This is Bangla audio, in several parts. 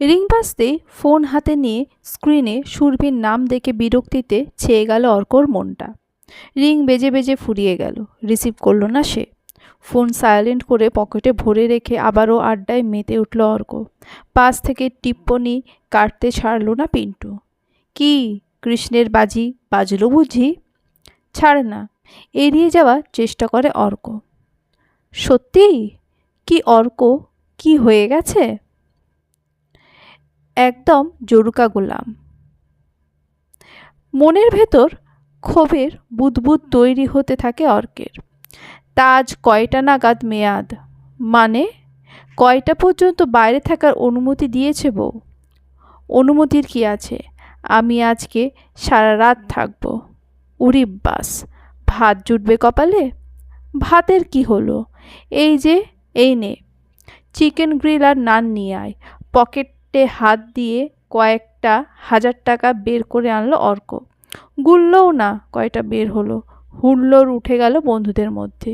রিং বাজতেই ফোন হাতে নিয়ে স্ক্রিনে সুরভির নাম দেখে বিরক্তিতে ছেয়ে গেল অর্কর মনটা। রিং বেজে বেজে ফুরিয়ে গেল, রিসিভ করল না সে। ফোন সাইলেন্ট করে পকেটে ভরে রেখে আবারও আড্ডায় মেতে উঠল অর্ক। পাশ থেকে টিপ্পনি কাটতে ছাড়ল না পিন্টু। কি কৃষ্ণের বাজি বাজলো বুঝি? ছাড় না, এড়িয়ে যাওয়ার চেষ্টা করে অর্ক। সত্যি কি অর্ক, কি হয়ে গেছে? একদম জরুকা গোলাম। মনের ভেতর ক্ষোভের বুদবুদ তৈরি হতে থাকে অর্কের। তা আজ কয়টা নাগাদ মেয়াদ? মানে কয়টা পর্যন্ত বাইরে থাকার অনুমতি দিয়েছে বউ? অনুমতির কি আছে? আমি আজকে সারা রাত থাকব। উরি বাস, ভাত জুটবে কপালে? ভাতের কি হলো? এই যে, এই নে, চিকেন গ্রিল আর নান নিয়ে আয়। পকেটে হাত দিয়ে কয়েকটা হাজার টাকা বের করে আনলো অর্ক। গুনলও না কয়টা বের হলো। হুল্লোড় উঠে গেল বন্ধুদের মধ্যে।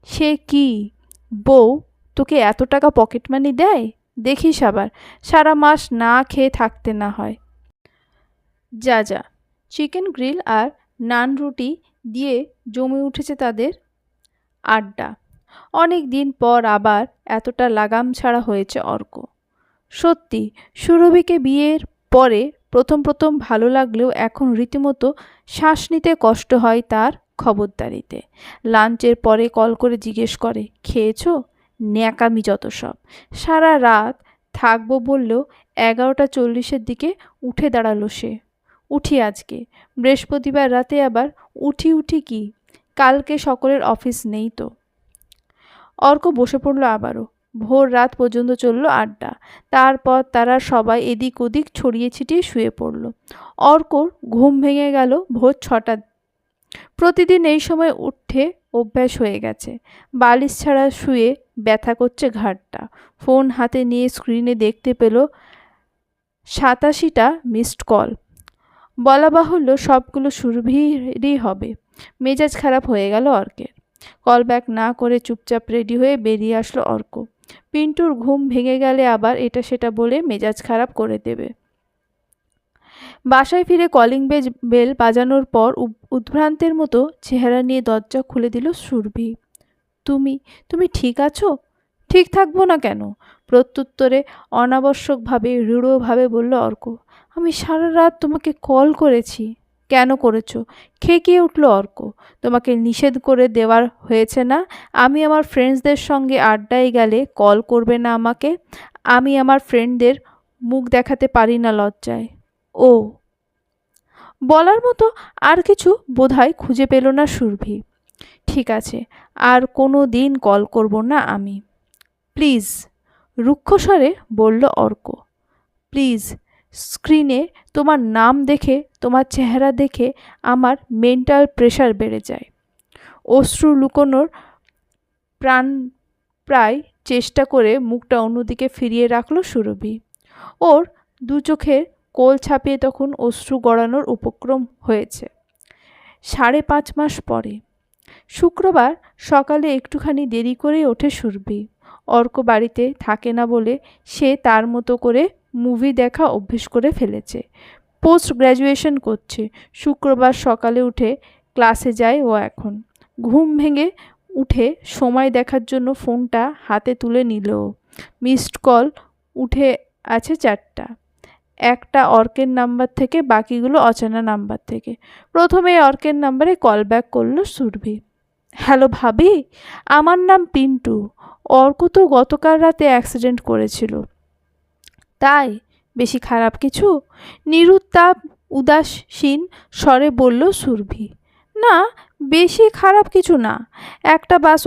সে কি, বউ তোকে এত টাকা পকেট মানি দেয়? দেখিস আবার সারা মাস না খেয়ে থাকতে না হয়। যা যা। চিকেন গ্রিল আর নান রুটি দিয়ে জমে উঠেছে তাদের আড্ডা। অনেক দিন পর আবার এতটা লাগাম ছাড়া হয়েছে অর্ক। সত্যি সুরভিকে বিয়ের পরে প্রথম প্রথম ভালো লাগলেও এখন রীতিমতো শ্বাস নিতে কষ্ট হয় তার খবরদারিতে। লাঞ্চের পরে কল করে জিজ্ঞেস করে, খেয়েছো? ন্যাকামি যত সব। সারা রাত থাকবো বললেও 11:40 দিকে উঠে দাঁড়ালো সে। উঠি আজকে, বৃহস্পতিবার রাতে আবার উঠি কি, কালকে সকলের অফিস নেই তো। অর্ক বসে পড়ল আবারও। ভোর রাত পর্যন্ত চলল আড্ডা। তারপর তারা সবাই এদিক ওদিক ছড়িয়ে ছিটিয়ে শুয়ে পড়ল। অর্কর ঘুম ভেঙে গেল ভোর 6টা। প্রতিদিন এই সময় উঠে অভ্যাস হয়ে গেছে। বালিশ ছাড়া শুয়ে ব্যথা করছে ঘাড়টা। ফোন হাতে নিয়ে স্ক্রিনে দেখতে পেল 87টা মিসড কল। বলা বাহুল্য সবগুলো সুরভিরই হবে। মেজাজ খারাপ হয়ে গেল অর্কের। কল ব্যাক না করে চুপচাপ রেডি হয়ে বেরিয়ে আসলো অর্ক। পিন্টুর ঘুম ভেঙে গেলে আবার এটা সেটা বলে মেজাজ খারাপ করে দেবে। বাসায় ফিরে কলিং বেল বাজানোর পর উদ্ভ্রান্তের মতো চেহারা নিয়ে দরজা খুলে দিল সুরভি। তুমি তুমি ঠিক আছো? ঠিক থাকবো না কেন? প্রত্যুত্তরে অনাবশ্যকভাবে রূঢ়ভাবে বলল অর্ক। আমি সারা রাত তোমাকে কল করেছি। কেন করেছো? খেকিয়ে উঠল অর্ক। তোমাকে নিষেধ করে দেওয়ার হয়েছে না? আমি আমার ফ্রেন্ডসদের সঙ্গে আড্ডায় গেলে কল করবে না আমাকে? আমি আমার ফ্রেন্ডদের মুখ দেখাতে পারি না লজ্জায়। ও, বলার মতো আর কিছু বোধহয় খুঁজে পেল না সুরভি। ঠিক আছে, আর কোনো দিন কল করব না আমি। প্লিজ, রুক্ষস্বরে বলল অর্ক। প্লিজ। স্ক্রিনে তোমার নাম দেখে, তোমার চেহারা দেখে আমার মেন্টাল প্রেশার বেড়ে যায়। অশ্রু লুকোনোর প্রাণ প্রায় চেষ্টা করে মুখটা অন্যদিকে ফিরিয়ে রাখল সুরভি। ওর দু চোখের কোল ছাপিয়ে তখন অশ্রু গড়ানোর উপক্রম হয়েছে। 5.5 মাস পরে শুক্রবার সকালে একটুখানি দেরি করে ওঠে সুরভি। অর্ক বাড়িতে থাকে না বলে সে তার মতো করে মুভি দেখা অভ্যেস করে ফেলেছে। পোস্ট গ্র্যাজুয়েশন করছে। শুক্রবার সকালে উঠে ক্লাসে যায় ও এখন। ঘুম ভেঙে উঠে সময় দেখার জন্য ফোনটা হাতে তুলে নিল। মিসড কল উঠে আছে 4টা। একটা অর্কের নাম্বার থেকে, বাকিগুলো অচেনা নাম্বার থেকে। প্রথমে অর্কের নাম্বারে কল ব্যাক করলো সুরভি। হ্যালো ভাবি, আমার নাম পিন্টু। অর্ক তো গতকাল রাতে অ্যাক্সিডেন্ট করেছিল। তাই? বেশি খারাপ কিছু? নিরুত্তাপ উদাসীন স্বরে বলল সুরভি। না, বেশি খারাপ কিছু না। একটা বাস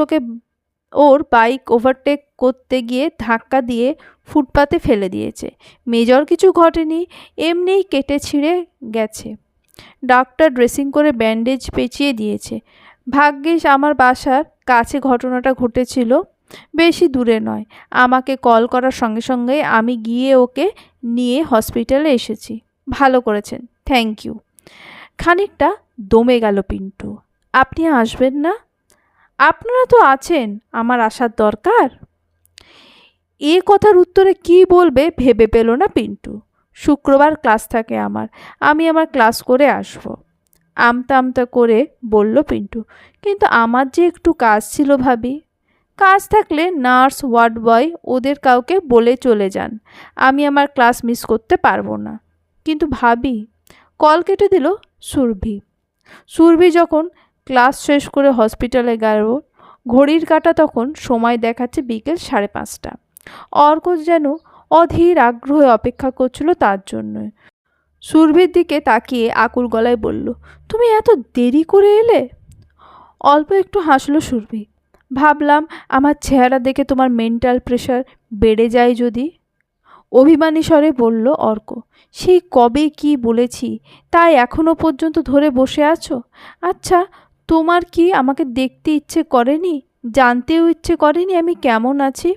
ওর বাইক ওভারটেক করতে গিয়ে ধাক্কা দিয়ে ফুটপাতে ফেলে দিয়েছে। মেজর কিছু ঘটেনি, এমনিই কেটে ছিঁড়ে গেছে। ডাক্তার ড্রেসিং করে ব্যান্ডেজ পেঁচিয়ে দিয়েছে। ভাগ্যিস আমার বাসার কাছে ঘটনাটা ঘটেছিল, বেশি দূরে নয়। আমাকে কল করার সঙ্গে সঙ্গে আমি গিয়ে ওকে নিয়ে হসপিটালে এসেছি। ভালো করেছেন, থ্যাংক ইউ। খানিকটা দমে গেল পিন্টু। আপনি আসবেন না? আপনারা তো আছেন, আমার আসার দরকার? এ কথার উত্তরে কি বলবে ভেবে পেল না পিন্টু। শুক্রবার ক্লাস থাকে আমার, আমি আমার ক্লাস করে আসব। আমতা আমতা করে বলল পিন্টু। কিন্তু আমার যে একটু কাজ ছিল ভাবি। কাজ থাকলে নার্স, ওয়ার্ড বয় ওদের কাউকে বলে চলে যান, আমি আমার ক্লাস মিস করতে পারবো না। কিন্তু ভাবি। কল কেটে দিল সুরভি। সুরভি যখন ক্লাস শেষ করে হসপিটালে গেল, ঘড়ির কাঁটা তখন সময় দেখাচ্ছে বিকেল 5:30। অর্ক যেন অধীর আগ্রহে অপেক্ষা করছিল তার জন্য। সুরভির দিকে তাকিয়ে আকুল গলায় বলল, তুমি এত দেরি করে এলে? অল্প একটু হাসলো সুরভি। ভাবলাম আমার চেহারা দেখে তোমার মেন্টাল প্রেশার বেড়ে যায় যদি। অভিমানী স্বরে বলল অর্ক। সেই কবে কি বলেছি, তাই এখনো পর্যন্ত ধরে বসে আছো? আচ্ছা, তোমার কি আমাকে দেখতে ইচ্ছে করেনি, জানতেও ইচ্ছে করেনি আমি কেমন আছি?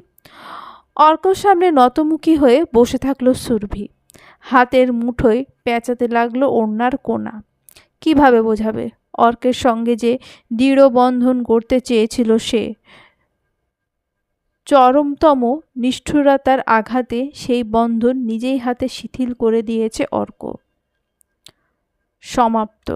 অর্কর সামনে নতমুখী হয়ে বসে থাকলো সুরভি। হাতের মুঠোয় পেঁচাতে লাগলো ওড়নার কোনা। কিভাবে বোঝাবে অর্কের সঙ্গে যে দৃঢ় বন্ধন করতে চেয়েছিল সে? চরমতম নিষ্ঠুরতার আঘাতে সেই বন্ধন নিজেই হাতে শিথিল করে দিয়েছে অর্ক। সমাপ্ত।